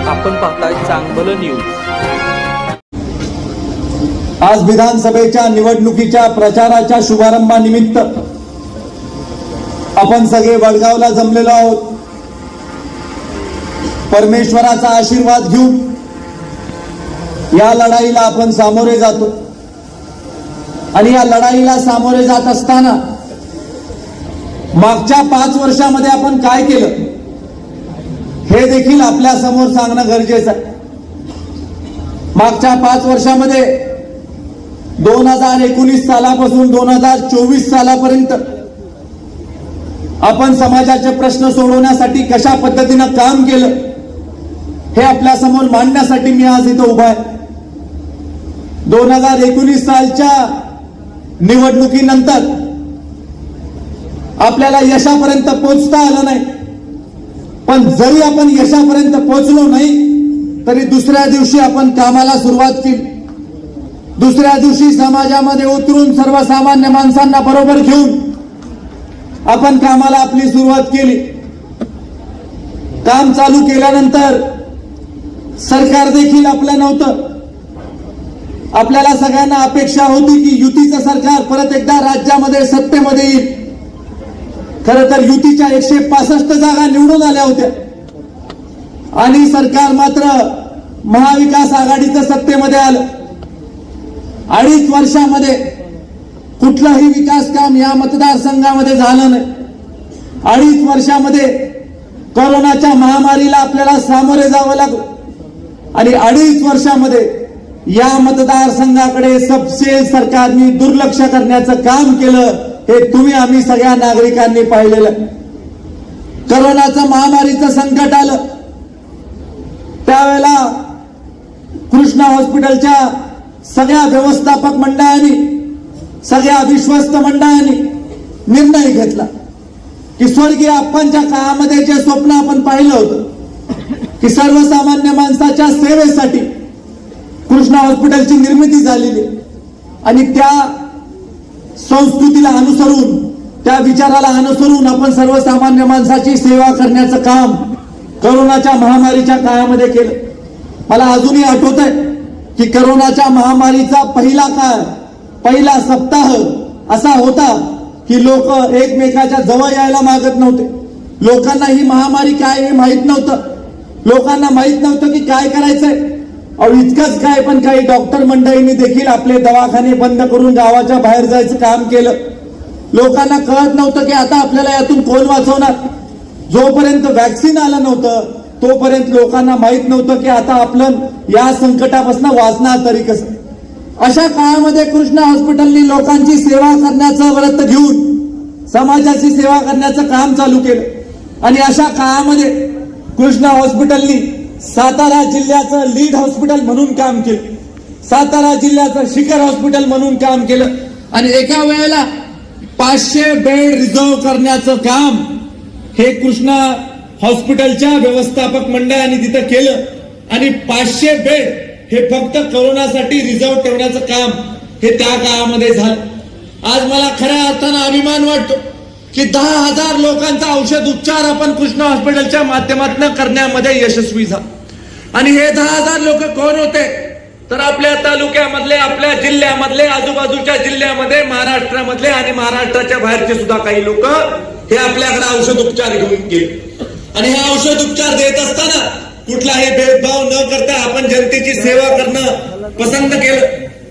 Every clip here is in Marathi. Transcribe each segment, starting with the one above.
आपण पाहताय चांगलं न्यूज। आज विधानसभेच्या निवडणुकीच्या प्रचाराच्या शुभारंभानिमित्त आपण सगळे वडगावला जमलेलो आहोत। परमेश्वराचा आशीर्वाद घेऊन या लढाईला आपण सामोरे जातो आणि या लढाईला सामोरे जात असताना मागच्या 5 वर्षामध्ये आपण काय केलं हे देखील आपल्या समोर सांगणं गरजेचं आहे। मागच्या 5 वर्षामध्ये 2019 सालापासून 2024 सालापर्यंत आपण समाजाचे प्रश्न सोडवण्यासाठी कशा पद्धतीने काम केलं हे आपल्या समोर मांडण्यासाठी मी आज इथं उभा आहे। 2019 सालच्या निवडणुकीनंतर आपल्याला यशापर्यंत पोहोचता आलं नाही, पण जरी आपण यशापर्यंत पोहोचलो नाही तरी दुसऱ्या दिवशी आपण कामाला सुरुवात केली। दुसऱ्या दिवशी समाजामध्ये उतरून सर्वसामान्य माणसांना बरोबर घेऊन आपण कामाला आपली सुरुवात केली। काम चालू केल्यानंतर सरकार देखील आपलं नव्हतं। आपल्याला सगळ्यांना अपेक्षा होती की युतीचं सरकार परत एकदा राज्यामध्ये सत्तेमध्ये येईल। खरं तर युतीच्या 165 जागा निवडून आल्या होत्या आणि सरकार मात्र महाविकास आघाडीचं सत्तेमध्ये आलं। 2.5 वर्षामध्ये कुठलंही विकास काम या मतदारसंघामध्ये झालं नाही। 2.5 वर्षामध्ये कोरोनाच्या महामारीला आपल्याला सामोरे जावं लागलं आणि 2.5 वर्षामध्ये या मतदारसंघाकडे सबसे सरकारने दुर्लक्ष करण्याचं काम केलं। हे तुम्ही आम्ही सगळ्या नागरिकांनी पाहिलेलं। कोरोनाचं महामारीचं संकट आलं त्यावेळेला कृष्णा हॉस्पिटलच्या सगळ्या व्यवस्थापक मंडळांनी सगळ्या विश्वस्त मंडळांनी निर्णय घेतला की स्वर्गीय अप्पांच्या काळामध्ये जे स्वप्न आपण पाहिलं होतं की सर्वसामान्य माणसाच्या सेवेसाठी कृष्णा हॉस्पिटलची निर्मिती झालेली आणि त्या संस्कृतीला अनुसरून त्या विचाराला अनुसरून आपण सर्वसामान्य माणसाची सेवा करण्याचं काम कोरोनाच्या महामारीच्या काळामध्ये केलं। मला अजूनही आठवत आहे की कोरोनाच्या महामारीचा पहिला सप्ताह असा होता की लोक एकमेकाच्या जवळ यायला मागत नव्हते। लोकांना ही महामारी काय हे माहित नव्हतं। लोकांना माहित नव्हतं की काय करायचंय। इतकंच काय पण काही डॉक्टर मंडळींनी देखील आपले दवाखाने बंद करून गावाच्या बाहेर जायचं काम केलं। लोकांना कळत नव्हतं की आता आपल्याला यातून कोण वाचवणार। जोपर्यंत वॅक्सिन आलं नव्हतं तोपर्यंत लोकांना माहित नव्हतं की आता आपलं या संकटापासून वाचणार तरी कसं। अशा काळामध्ये कृष्णा हॉस्पिटलनी लोकांची सेवा करण्याचं व्रत घेऊन समाजाची सेवा करण्याचं काम चालू केलं आणि अशा काळामध्ये कृष्णा हॉस्पिटलनी सातारा जिल्ह्याचं लीड हॉस्पिटल म्हणून काम केलं। सातारा जिल्ह्याचं शिखर हॉस्पिटल म्हणून काम केलं आणि एका वेळेला 500 बेड रिझर्व करण्याचं काम हे कृष्णा हॉस्पिटलच्या व्यवस्थापक मंडळाने तिथं केलं आणि 500 बेड हे फक्त कोरोनासाठी रिझर्व ठेवण्याचं काम हे त्या काळामध्ये झालं। आज मला खऱ्या अर्थानं अभिमान वाटतो की 10,000 लोकांचा औषध उपचार आपण कृष्णा हॉस्पिटलच्या माध्यमातून करण्यामध्ये यशस्वी झालो आणि हे 10,000 लोक कोण होते तर आपल्या तालुक्यामधले, आपल्या जिल्ह्यामधले, आजूबाजूच्या जिल्ह्यामध्ये, महाराष्ट्रामधले आणि महाराष्ट्राच्या बाहेरचे सुद्धा काही लोक हे आपल्याकडे औषध उपचार घेऊन गेले आणि हे औषध उपचार देत असताना कुठलाही भेदभाव न करता आपण जनतेची सेवा करणं पसंत केलं।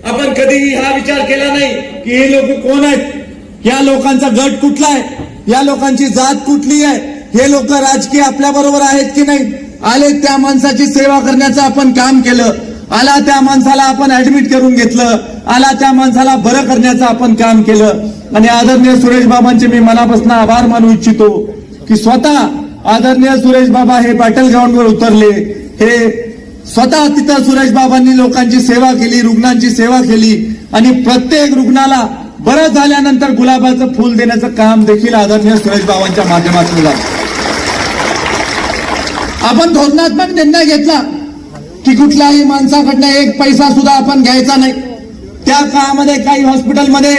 आपण कधीही हा विचार केला नाही की हे लोक कोण आहेत, या लोकांचा गट कुठला आहे, या लोकांची जात कुठली आहे, हे लोक राजकीय आपल्या बरोबर आहेत की नाही। आले त्या माणसाची सेवा करण्याचं आपण काम केलं। आला त्या माणसाला आपण ऍडमिट करून घेतलं। आला त्या माणसाला बरं करण्याचं आपण काम केलं आणि आदरणीय सुरेश बाबांचे मी मनापासून आभार मानू इच्छितो की स्वतः आदरणीय सुरेश बाबा हे बॅटल ग्राउंडवर उतरले। हे स्वतः तिथं सुरेश बाबांनी लोकांची सेवा केली, रुग्णांची सेवा केली आणि प्रत्येक रुग्णाला बरं झाल्यानंतर गुलाबाचं फुल देण्याचं काम देखील आदरणीय सुरेश बाबांच्या माध्यमातून झालं। आपण धोरणात्मक निर्णय घेतला की कुठल्याही माणसाकडनं 1 पैसा सुद्धा आपण घ्यायचा नाही। त्या काळामध्ये काही हॉस्पिटलमध्ये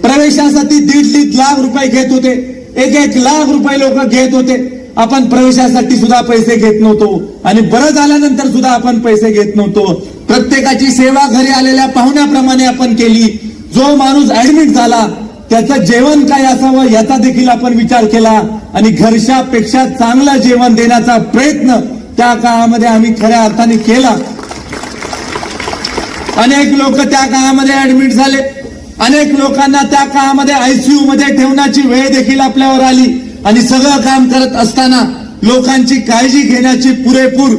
प्रवेशासाठी 1.5 लाख रुपये घेत होते, 1 लाख रुपये लोक घेत होते आपण प्रवेशासाठी सुद्धा पैसे घेत नव्हतो आणि बरं झाल्यानंतर सुद्धा आपण पैसे घेत नव्हतो. प्रत्येकाची सेवा घरी आलेल्या पाहुण्याप्रमाणे आपण केली. जो माणूस ऍडमिट झाला त्याचं जेवण काय असावं याचा देखील आपण विचार केला आणि घरच्यापेक्षा चांगलं जेवण देण्याचा प्रयत्न त्या काळामध्ये आम्ही खऱ्या अर्थाने केला. अनेक लोक त्या काळामध्ये ऍडमिट झाले. अनेक लोकांना त्या काळामध्ये आयसीयू मध्ये ठेवण्याची वेळ देखील आपल्यावर आली आणि सगळं काम करत असताना लोकांची काळजी घेण्याची पुरेपूर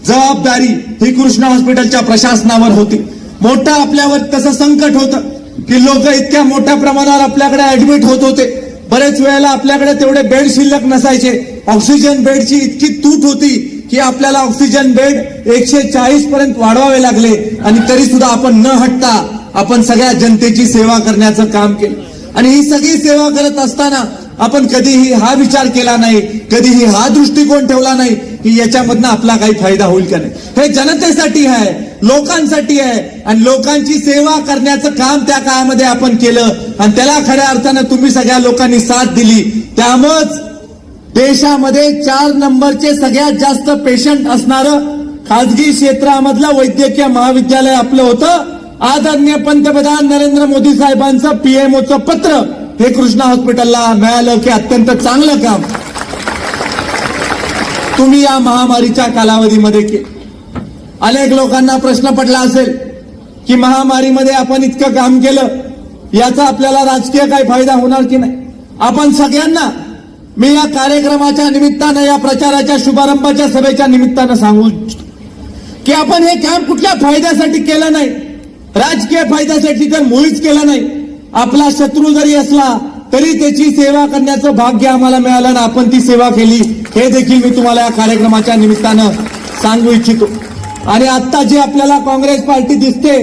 जबाबदारी ही कृष्णा हॉस्पिटलच्या प्रशासनावर होती. मोठं आपल्यावर तसं संकट होतं की लोक इतक्या मोठ्या प्रमाणावर आपल्याकडे ऍडमिट होत होते. बरेच वेळेला आपल्याकडे तेवढे बेड शिल्लक नसायचे. ऑक्सिजन बेडची इतकी तूट होती की आपल्याला ऑक्सिजन बेड 140 पर्यंत वाढवावे लागले आणि तरी सुद्धा आपण न हटता आपण सगळ्या जनतेची सेवा करण्याचं काम केलं. आणि ही सगळी सेवा करत असताना आपण कधीही हा विचार केला नाही, कधीही हा दृष्टिकोन ठेवला नाही की याच्यामधनं आपला काही फायदा होईल का नाही. हे जनतेसाठी आहे, लोकांसाठी आहे आणि लोकांची सेवा करण्याचं काम त्या काळामध्ये आपण केलं आणि त्याला खऱ्या अर्थानं तुम्ही सगळ्या लोकांनी साथ दिली. त्यामुळेच देशामध्ये 4 नंबरचे सगळ्यात जास्त पेशंट असणारं खाजगी क्षेत्रामधलं वैद्यकीय महाविद्यालय आपलं होतं. आदरणीय पंतप्रधान नरेंद्र मोदी साहेबांचं पीएमओचं पत्र हे कृष्णा हॉस्पिटलला मिळालं की अत्यंत चांगलं काम तुम्ही या महामारीच्या कालावधीमध्ये केलं. अनेक लोकांना प्रश्न पडला असेल की महामारीमध्ये आपण इतकं काम केलं याचा आपल्याला राजकीय काही फायदा होणार की नाही. आपण सगळ्यांना मी या कार्यक्रमाच्या निमित्तानं, या प्रचाराच्या शुभारंभाच्या सभेच्या निमित्तानं सांगू इच्छितो की आपण हे काम कुठल्या फायद्यासाठी केलं नाही, राजकीय फायद्यासाठी तर मुळीच केलं नाही. आपला शत्रू जरी असला तरी त्याची सेवा करण्याचं भाग्य आम्हाला मिळालं ना आपण ती सेवा केली हे देखील मी तुम्हाला या कार्यक्रमाच्या निमित्तानं सांगू इच्छितो. आणि आता जे आपल्याला काँग्रेस पार्टी दिसते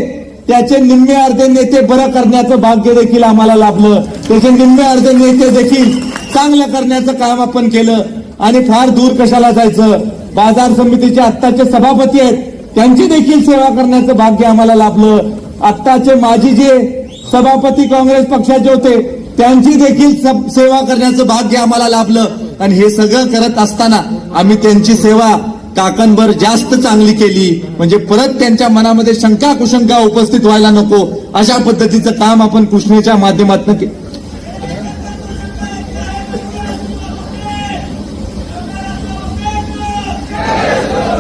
त्याचे निम्मे अर्धे नेते बरं करण्याचं भाग्य देखील आम्हाला लाभलं. त्याचे निम्मे अर्धे नेते देखील चांगलं करण्याचं काम आपण केलं. आणि फार दूर कशाला जायचं, बाजार समितीचे आत्ताचे सभापती आहेत त्यांची देखील सेवा करण्याचं भाग्य आम्हाला लाभलं. आत्ताचे माजी जे सभापती काँग्रेस पक्षाचे होते त्यांची देखील सेवा करण्याचं भाग्य आम्हाला लाभलं. आणि हे सगळं करत असताना आम्ही त्यांची सेवा काकणभर जास्त चांगली केली म्हणजे परत त्यांच्या मनामध्ये शंका कुशंका उपस्थित व्हायला नको अशा पद्धतीचं काम आपण कृष्णेच्या माध्यमातून केलं.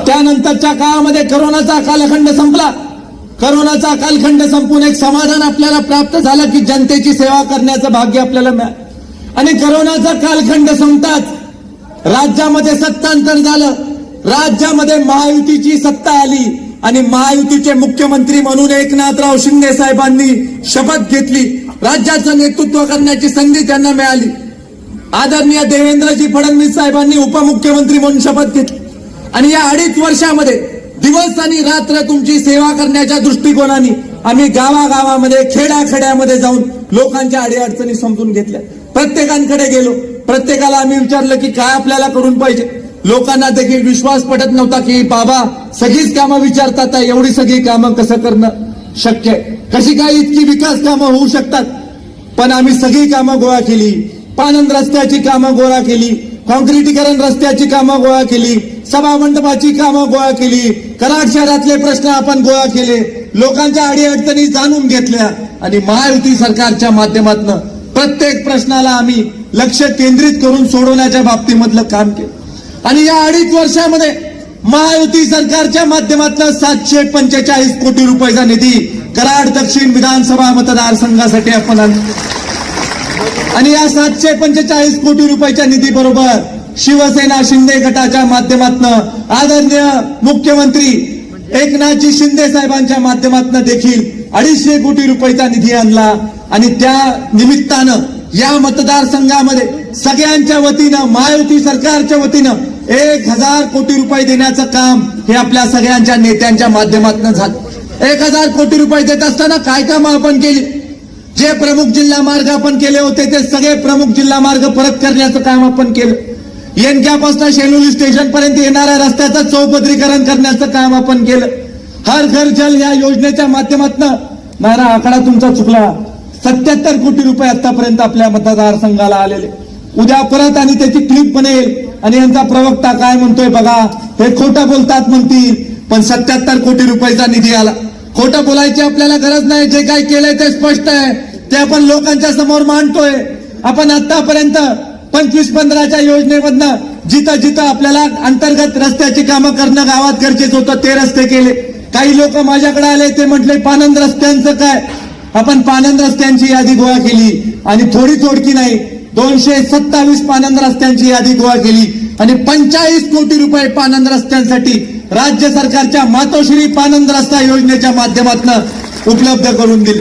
त्यानंतरच्या काळामध्ये करोनाचा कालखंड संपला. करोनाचा कालखंड संपून एक समाधान आपल्याला प्राप्त झालं की जनतेची सेवा करण्याचं भाग्य आपल्याला मिळालं. आणि करोनाचा कालखंड संपताच राज्यामध्ये सत्तांतर झालं. राज्यामध्ये महायुतीची सत्ता आली आणि महायुतीचे मुख्यमंत्री म्हणून एकनाथराव शिंदे साहेबांनी शपथ घेतली. राज्याचं नेतृत्व करण्याची संधी त्यांना मिळाली. आदरणीय देवेंद्रजी फडणवीस साहेबांनी उपमुख्यमंत्री म्हणून शपथ घेतली. आणि या 2.5 वर्षामध्ये दिवस आणि रात्र तुमची सेवा करण्याच्या दृष्टिकोनाने आम्ही गावागावामध्ये खेड्याखेड्यामध्ये जाऊन लोकांच्या अडीअडचणी समजून घेतल्या. प्रत्येकांकडे गेलो, प्रत्येकाला आम्ही विचारलं की काय आपल्याला करून पाहिजे. लोकांना देखील विश्वास पटत नव्हता की बाबा सगळीच कामं विचारतात, एवढी सगळी कामं कसं करणं शक्य आहे, कशी काय इतकी विकास कामं होऊ शकतात. पण आम्ही सगळी कामं गोळा केली. पाणंद रस्त्याची कामं गोळा केली, कॉन्क्रिटीकरण रस्त्याची कामं गोळा केली, सभा मंडपाची कामं गोळा केली, कराड शहरातले प्रश्न आपण गोळा केले, लोकांच्या अडीअडचणी जाणून घेतल्या आणि महायुती सरकारच्या माध्यमातून प्रत्येक प्रश्नाला आम्ही लक्ष केंद्रित करून सोडवण्याच्या बाबतीमधलं काम केलं. आणि या 2.5 वर्षामध्ये महायुती सरकारच्या माध्यमातून 745 कोटी रुपयाचा निधी कराड दक्षिण विधानसभा मतदारसंघासाठी आपण आणि या 745 कोटी रुपयाच्या निधी बरोबर शिवसेना शिंदे गटाच्या माध्यमातून आदरणीय मुख्यमंत्री एकनाथजी शिंदे साहेबांच्या माध्यमातून देखील 250 कोटी रुपयाचा निधी आणला. आणि त्या निमित्तानं या मतदारसंघामध्ये सगळ्यांच्या वतीनं महायुती सरकारच्या वतीनं 1000 कोटी रुपये देण्याचं काम हे आपल्या सगळ्यांच्या नेत्यांच्या माध्यमातून झालं. 1000 कोटी रुपये देत असताना काय कामं आपण केली, जे प्रमुख जिल्हा मार्ग आपण केले होते ते सगळे प्रमुख जिल्हा मार्ग परत करण्याचं काम आपण केलं. येनक्यापासून शेनोली स्टेशन पर्यंत येणाऱ्या रस्त्याचं चौपदरीकरण करण्याचं काम आपण केलं. हर घर जल या योजनेच्या माध्यमातून नारा आकडा तुमचा चुकला 77 कोटी रुपये आतापर्यंत आपल्या मतदारसंघाला आलेले. उद्या परत आणि त्याची क्लिप बनेल आणि यांचा प्रवक्ता काय म्हणतोय बघा, हे खोटं बोलतात म्हणतील, पण 77 कोटी रुपयाचा निधी आला. खोटं बोलायची आपल्याला गरज नाही, जे काही केलंय ते स्पष्ट आहे, ते आपण लोकांच्या समोर मांडतोय. आपण आतापर्यंत 25-15च्या योजनेमधनं जिथं जिथं आपल्याला अंतर्गत रस्त्याची कामं करणं गावात गरजेचं होतं ते रस्ते केले. काही लोक माझ्याकडे आले, ते म्हटले पानंद रस्त्यांचं काय. आपण पानंद रस्त्यांची यादी गोळा केली आणि थोडकी नाही, 227 पानंद रस्त्यांची यादी गोळा केली आणि 45 कोटी रुपये पानंद रस्त्यांसाठी राज्य सरकारच्या मातोश्री पानंद रस्ता योजनेच्या माध्यमातून उपलब्ध करून दिले.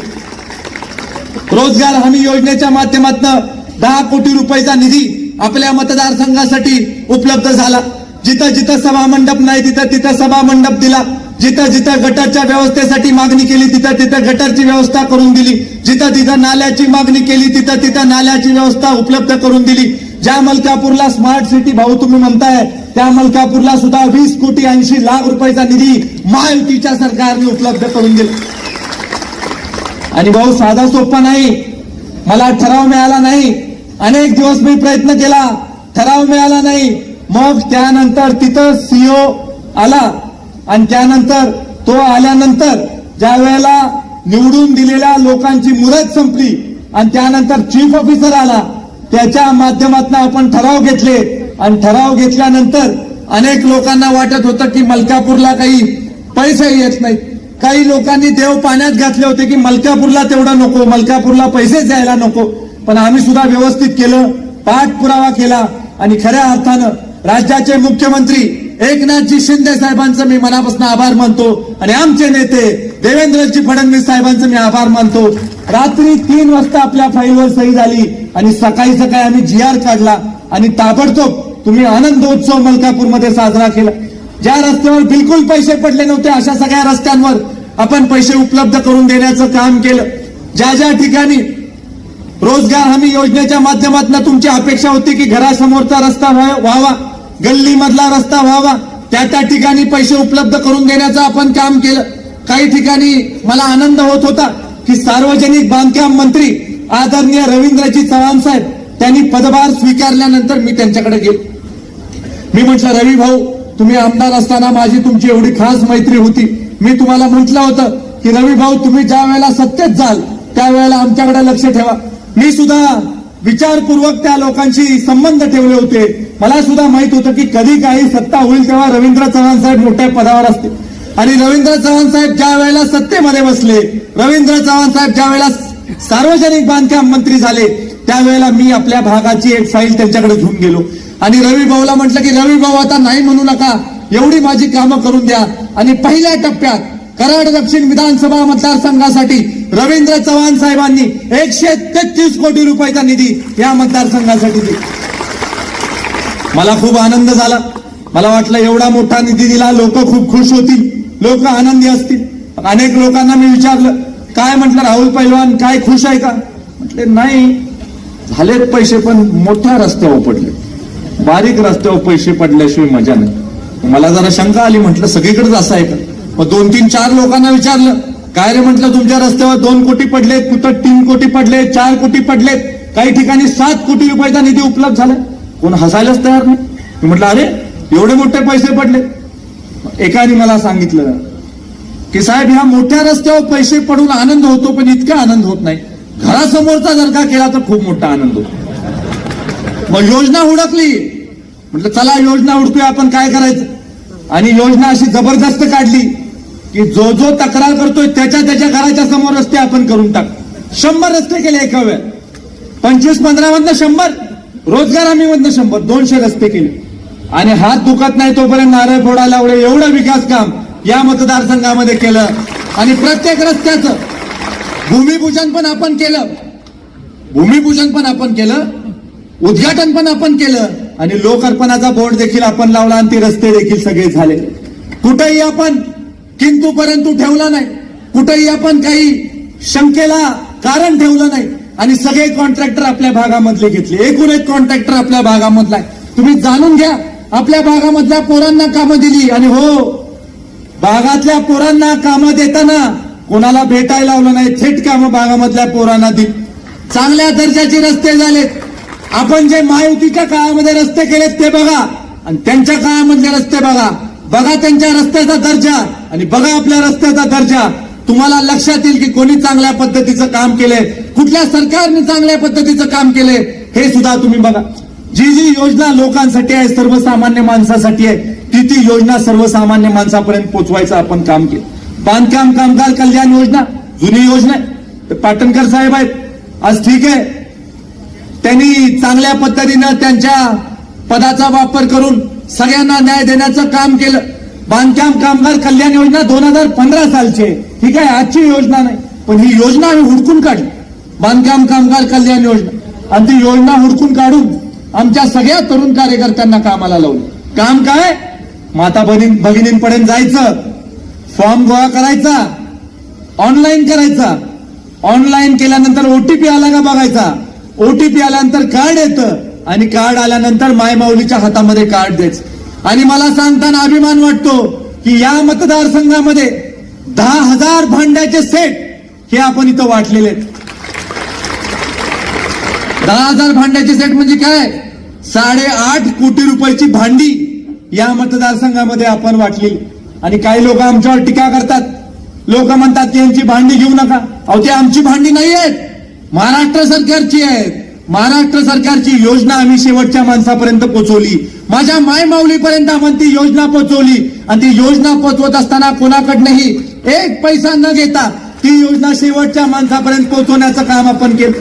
रोजगार हमी योजनेच्या माध्यमातून 10 कोटी रुपयाचा निधी आपल्या मतदारसंघासाठी उपलब्ध झाला. जिथं जिथं सभा मंडप नाही तिथं तिथं सभा मंडप दिला. जिथं जिथं गटारच्या व्यवस्थेसाठी मागणी केली तिथं तिथं गटारची व्यवस्था करून दिली. जिथं जिथं नाल्याची मागणी केली तिथं तिथं नाल्याची व्यवस्था उपलब्ध करून दिली. ज्या मलकापूरला स्मार्ट सिटी भाऊ तुम्ही म्हणताय, त्या मलकापूरला सुद्धा 20 कोटी 80 लाख रुपयाचा निधी महायुतीच्या सरकारने उपलब्ध करून दिला. आणि भाऊ साधा सोपा नाही, मला ठराव मिळाला नाही, अनेक दिवस मी प्रयत्न केला, ठराव मिळाला नाही. मग त्यानंतर तिथं सीओ आला आणि त्यानंतर तो आल्यानंतर ज्या वेळेला निवडून दिलेल्या लोकांची मुदत संपली आणि त्यानंतर चीफ ऑफिसर आला, त्याच्या माध्यमातून आपण ठराव घेतले आणि ठराव घेतल्यानंतर अनेक लोकांना वाटत होतं की मलकापूरला काही पैसे येत नाहीत. काही लोकांनी देव पाण्यात घातले होते की मलकापूरला तेवढं नको, मलकापूरला पैसेच द्यायला नको. पण आम्ही सुद्धा व्यवस्थित केलं, पाठपुरावा केला आणि खऱ्या अर्थानं राज्याचे मुख्यमंत्री एकनाथजी शिंदे साहेबांचं मी मनापासून आभार मानतो आणि आमचे नेते देवेंद्रजी फडणवीस साहेबांचं मी आभार मानतो. रात्री 3 वाजता आपल्या फाईलवर सही झाली आणि सकाळी सकाळी आम्ही GR काढला आणि ताबडतोब तुम्ही आनंदोत्सव मलकापूरमध्ये साजरा केला. ज्या रस्त्यावर बिलकुल पैसे पडले नव्हते अशा सगळ्या रस्त्यांवर आपण पैसे उपलब्ध करून देण्याचं काम केलं. ज्या ज्या ठिकाणी रोजगार हमी योजनेच्या माध्यमातून तुमची अपेक्षा होती की घरासमोरचा रस्ता व्हावा, गल्लीमधला रस्ता व्हावा, त्या ठिकाणी पैसे उपलब्ध करून देण्याचं आपण काम केलं. काही ठिकाणी मला आनंद होत होता की सार्वजनिक बांधकाम मंत्री आदरणीय रवींद्रजी चव्हाण साहेब त्यांनी पदभार स्वीकारल्यानंतर मी त्यांच्याकडे गेलो. मी म्हटलं, रवी भाऊ, तुम्ही आमदार असताना माझी तुमची एवढी खास मैत्री होती. मी तुम्हाला म्हटलं होतं की रवी भाऊ, तुम्ही ज्या वेळेला सत्तेत जाल त्यावेळेला आमच्याकडे लक्ष ठेवा. मी सुद्धा विचारपूर्वक त्या लोकांशी संबंध ठेवले होते. मला सुद्धा माहित होतं की कधी काही सत्ता होईल तेव्हा रवींद्र चव्हाण साहेब मोठ्या पदावर असतील आणि रवींद्र चव्हाण साहेब ज्या वेळेला सत्तेमध्ये बसले, रवींद्र चव्हाण साहेब ज्या वेळेला सार्वजनिक बांधकाम मंत्री झाले, त्यावेळेला मी आपल्या भागाची एक फाईल त्यांच्याकडे घेऊन गेलो आणि रवी भाऊला म्हटलं की रवी भाऊ, आता नाही म्हणू नका, एवढी माझी कामं करून द्या. आणि पहिल्या टप्प्यात कराड दक्षिण विधानसभा मतदारसंघासाठी रवींद्र चव्हाण साहेबांनी 133 कोटी रुपयाचा निधी या मतदारसंघासाठी दिला. मला खूप आनंद झाला. मला वाटलं एवढा मोठा निधी दिला, लोक खूप खुश होतील, लोक आनंदी असतील. अनेक लोकांना मी विचारलं, काय म्हटलं राहुल पैलवान, काय खुश आहे का? म्हटले नाही, झालेत पैसे पण मोठ्या रस्त्यावर पडले, बारीक रस्त्यावर पैसे पडल्याशिवाय मजा नाही. मला जरा शंका आली, म्हटलं सगळीकडेच असं आहे का? मग 2-3-4 लोकांना विचारलं, काय रे म्हटलं, तुमच्या रस्त्यावर 2 कोटी पडलेत, कुठं 3 कोटी पडलेत, 4 कोटी पडलेत, काही ठिकाणी 7 कोटी रुपयाचा निधी उपलब्ध झाला. कोण हसायलाच तयार नाही. मी म्हटलं, अरे एवढे मोठे पैसे पडले. एकाने मला सांगितलं की साहेब, ह्या मोठ्या रस्त्यावर पैसे पडून आनंद होतो, पण इतका आनंद होत नाही. घरासमोरचा जर का केला तर खूप मोठा आनंद होतो. मग योजना हुडकली. म्हटलं चला योजना हुडकूया, आपण काय करायचं. आणि योजना अशी जबरदस्त काढली की जो जो तक्रार करतोय त्याच्या घराच्या समोर रस्ते आपण करून टाक. 100 रस्ते केले एका वेळ. 25-15 मधनं 100, रोजगार हमी मधनं 100, 200 रस्ते केले. आणि हात दुखत नाही तोपर्यंत नारळ फोडायला एवढं विकास काम या मतदारसंघामध्ये केलं. आणि प्रत्येक रस्त्याचं भूमिपूजन पण आपण केलं, उद्घाटन पण आपण केलं आणि लोकार्पणाचा बोर्ड देखील आपण लावला आणि ते रस्ते देखील सगळे झाले. कुठेही आपण किंतु परंतु ठेवला नाही, कुठेही आपण काही शंकेला कारण ठेवलं नाही आणि सगळे कॉन्ट्रॅक्टर आपल्या भागामधले घेतले. एकूण एक कॉन्ट्रॅक्टर आपल्या भागामधला आहे. तुम्ही जाणून घ्या, आपल्या भागामधल्या पोरांना कामं दिली. आणि हो, भागातल्या पोरांना कामं देताना कोणाला भेटायला लावलं नाही, थेट कामं भागामधल्या पोरांना दिली. चांगल्या दर्जाचे रस्ते झालेत, आपण जे महायुतीच्या काळामध्ये रस्ते केलेत ते बघा आणि त्यांच्या काळामधले रस्ते बघा. बघा त्यांच्या रस्त्याचा दर्जा आणि बघा आपल्या रस्त्याचा दर्जा. तुम्हाला लक्षात येईल की कोणी चांगल्या पद्धतीचं काम केलंय, कुठल्या सरकारने चांगल्या पद्धतीचं काम केलंय हे सुद्धा तुम्ही बघा. जी जी योजना लोकांसाठी आहे, सर्वसामान्य माणसासाठी आहे, ती योजना सर्वसामान्य माणसापर्यंत पोहोचवायचं आपण काम केलं. बांधकाम कामगार कल्याण योजना जुनी योजना आहे. तर पाटणकर साहेब आहेत आज, ठीक आहे, त्यांनी चांगल्या पद्धतीनं त्यांच्या पदाचा वापर करून सगळ्यांना न्याय देण्याचं काम केलं. बांधकाम कामगार कल्याण योजना 2015 सालची आहे, ठीक आहे, आजची योजना नाही, पण ही योजना आम्ही हुडकून काढली, बांधकाम कामगार कल्याण योजना. आणि ती योजना हुडकून काढून आमच्या सगळ्या तरुण कार्यकर्त्यांना कामाला लावलं. काम काय? माता भगिनींपर्यंत जायचं, फॉर्म गोळा करायचा, ऑनलाईन करायचा, ऑनलाईन केल्यानंतर ओटीपी आला का बघायचा, ओटीपी आल्यानंतर कार्ड येतं आणि कार्ड आल्यानंतर मायमाऊलीच्या हातामध्ये कार्ड द्यायचं. आणि मला सांगताना अभिमान वाटतो की या मतदारसंघामध्ये 10,000 भांड्याचे सेट हे आपण इथं वाटलेले आहेत. 10,000 भांड्याचे सेट म्हणजे काय? 8.5 कोटी रुपयाची भांडी या मतदारसंघामध्ये आपण वाटलेली. आणि काही लोक आमच्यावर टीका करतात, लोक म्हणतात की यांची भांडी घेऊ नका. अहो, ती आमची भांडी नाही आहेत, महाराष्ट्र सरकारची आहेत. महाराष्ट्र सरकारची योजना आम्ही शेवटच्या माणसापर्यंत पोहोचवली, माझ्या मायमाऊलीपर्यंत आपण ती योजना पोहोचवली. आणि ती योजना पोहोचवत असताना कोणाकडनंही एक पैसा न घेता ती योजना शेवटच्या माणसापर्यंत पोहोचवण्याचं काम आपण केलं.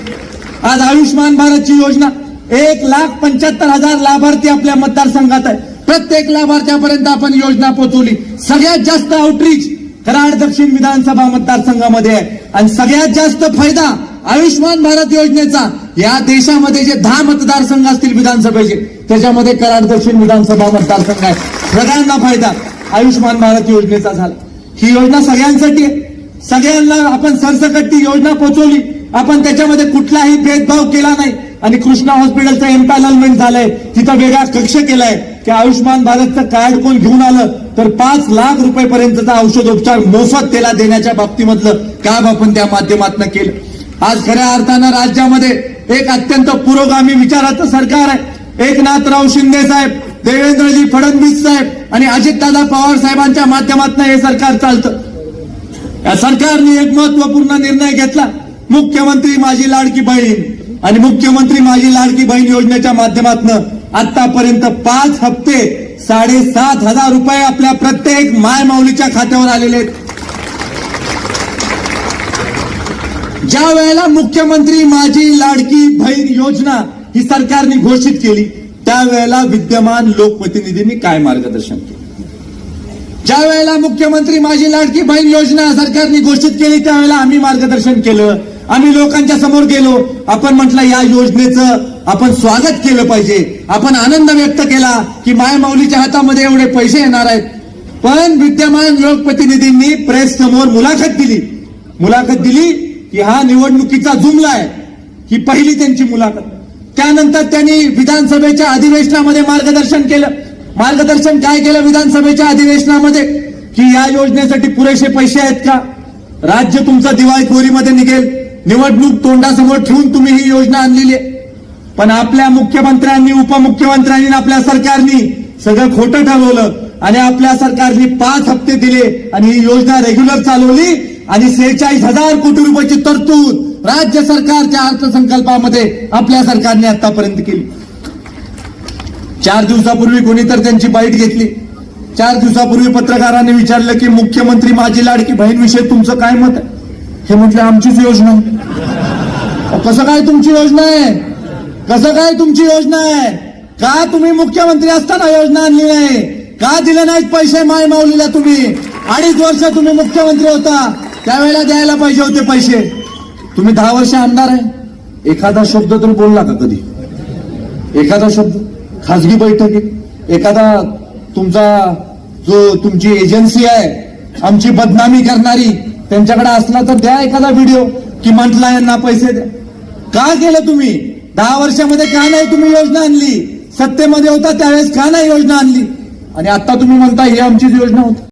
आज आयुष्मान भारतची योजना 1,75,000 लाभार्थी आपल्या मतदारसंघात आहे. प्रत्येक लाभार्थ्यापर्यंत आपण योजना पोहोचवली. सगळ्यात जास्त आउटरीच कराड दक्षिण विधानसभा मतदारसंघामध्ये आहे. आणि सगळ्यात जास्त फायदा आयुष्मान भारत योजनेचा या देशामध्ये जे 10 मतदारसंघ असतील विधानसभेचे, त्याच्यामध्ये कराड दक्षिण विधानसभा मतदारसंघ आहे. सगळ्यांना फायदा आयुष्मान भारत योजनेचा झाला. ही योजना सगळ्यांसाठी आहे, सगळ्यांना आपण सरसकट ती योजना पोहोचवली. आपण त्याच्यामध्ये कुठलाही भेदभाव केला नाही. आणि कृष्णा हॉस्पिटलचं एम्पॅनलमेंट झालंय, तिथं वेगळा कक्ष केलाय की आयुष्मान भारतचं कार्ड कोण घेऊन आलं तर 5 लाख रुपयेपर्यंतचा औषधोपचार मोफत त्याला देण्याच्या बाबतीमधलं काम आपण त्या माध्यमातून केलं. आज खऱ्या अर्थानं राज्यामध्ये एक अत्यंत पुरोगामी विचाराचं सरकार आहे. एकनाथराव शिंदे साहेब, देवेंद्रजी फडणवीस साहेब आणि अजितदादा पवार साहेबांच्या माध्यमातून हे सरकार चालतं. या सरकारने एक महत्वपूर्ण निर्णय घेतला, मुख्यमंत्री माझी लाडकी बहीण. आणि मुख्यमंत्री माझी लाडकी बहीण योजनेच्या माध्यमातून आतापर्यंत 5 हप्ते 7,500 रुपये आपल्या प्रत्येक मायमाऊलीच्या खात्यावर आलेले आहेत. ज्या वेळेला मुख्यमंत्री माझी लाडकी बहीण योजना ही सरकारने घोषित केली, त्यावेळेला विद्यमान लोकप्रतिनिधींनी काय मार्गदर्शन केलं? ज्या वेळेला मुख्यमंत्री माझी लाडकी बहीण योजना सरकारने घोषित केली, त्यावेळेला आम्ही मार्गदर्शन केलं. आम्ही लोकांच्या समोर गेलो, आपण म्हटलं या योजनेचं आपण स्वागत केलं पाहिजे. आपण आनंद व्यक्त केला की मायमाऊलीच्या हातामध्ये एवढे पैसे येणार आहेत. पण विद्यमान लोकप्रतिनिधींनी प्रेस समोर मुलाखत दिली की हा निवडणुकीचा जुमला आहे. ही पहिली त्यांची मुलाखत. त्यानंतर त्यांनी विधानसभेच्या अधिवेशनामध्ये मार्गदर्शन केलं. मार्गदर्शन काय केलं विधानसभेच्या अधिवेशनामध्ये की या योजनेसाठी पुरेसे पैसे आहेत का, राज्य तुमचं दिवाळखोरीमध्ये निघेल, निवडणूक तोंडासमोर ठेवून तुम्ही ही योजना आणलेली आहे. पण आपल्या मुख्यमंत्र्यांनी, उपमुख्यमंत्र्यांनी, आपल्या सरकारनी सगळं खोटं ठरवलं आणि आपल्या सरकारने 5 हप्ते दिले आणि ही योजना रेग्युलर चालवली. आणि 46,000 कोटी रुपयाची तरतूद राज्य सरकारच्या अर्थसंकल्पामध्ये आपल्या सरकारने आतापर्यंत केली. 4 दिवसापूर्वी कोणी तर त्यांची बाईट घेतली. 4 दिवसापूर्वी पत्रकारांनी विचारलं की मुख्यमंत्री माझी लाडकी बहीण विषयी तुमचं काय मत आहे? हे म्हटलं आमचीच योजना आहे. कसं काय तुमची योजना आहे? कसं काय तुमची योजना आहे? का तुम्ही मुख्यमंत्री असताना योजना आणली नाही? का दिले नाहीत पैसे मायमाऊलीला? तुम्ही 2.5 वर्ष तुम्ही मुख्यमंत्री होता, त्यावेळेला द्यायला पाहिजे होते पैसे. तुम्ही 10 वर्ष आमदार आहे, एखादा शब्द तर बोलला का कधी? एखादा शब्द खासगी बैठकीत एखादा तुमची एजन्सी आहे आमची बदनामी करणारी, त्यांच्याकडे असला तर द्या एखादा व्हिडिओ की म्हटला यांना पैसे द्या. का केलं तुम्ही? 10 वर्षामध्ये का नाही तुम्ही योजना आणली? सत्तेमध्ये होता त्यावेळेस का नाही योजना आणली? आणि आता तुम्ही म्हणता ही आमचीच योजना होती.